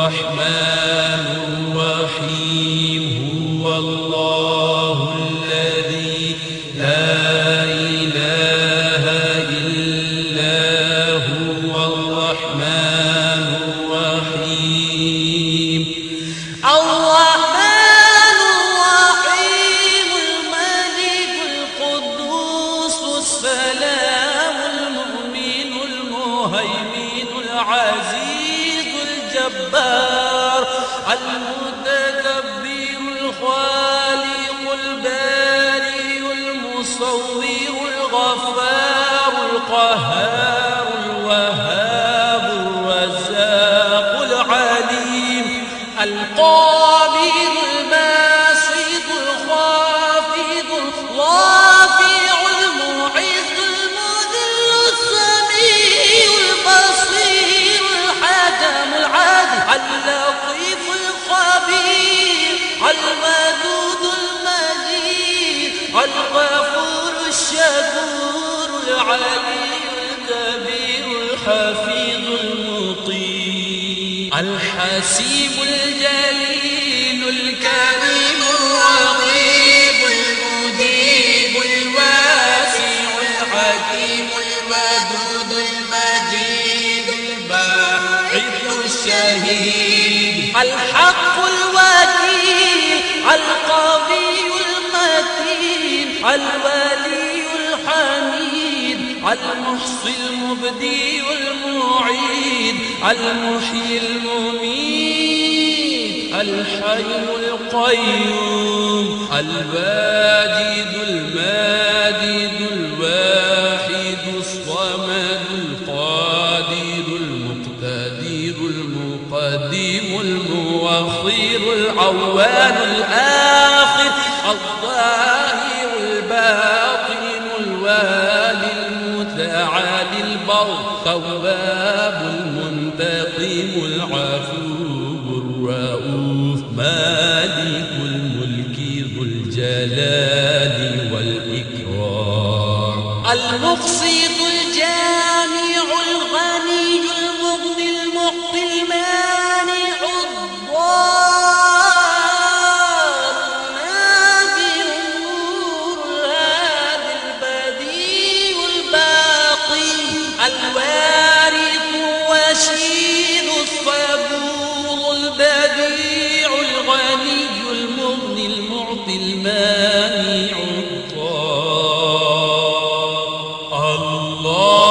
الرحمن الرحيم هو الله الذي لا إله إلا هو الرحمن الرحيم الرحمن الرحيم الملك القدوس السلام المؤمن المهيمن العزيز الجبار المتكبر الخالق البارئ المصور الغفار القهار الوهاب الرزاق العليم القابض الباسط الخافض الرافع المعز المذل السميع البصير الحكم العادل اللطيف الخبير الودود المجيد الغفور الشكور العلي الكبير الحفيظ المطيع الحسيب الجليل الكريم الرقيب المجيب الواسع الحكيم الودود المجيد الباعث الشهيد الحق الوكيل القوي المتين الولي الحميد المحصي المبدي المعيد المحيي المميت الحي القيوم الواجد الماجد الواحد الصمد القادر المقتدر المقدم المؤخر الأول الآخر الظاهر الباطن الوالي المتعالي البر التواب المنتقم العفو الرؤوف مالك الملك ذو الجلال والإكرام المقسط الجامع الغني المغني المعطي المانع الضار النافع النور الهادي البديع الباقي الوارث وشير الصبور البديع الغني المغني المعطي المانع الضار الله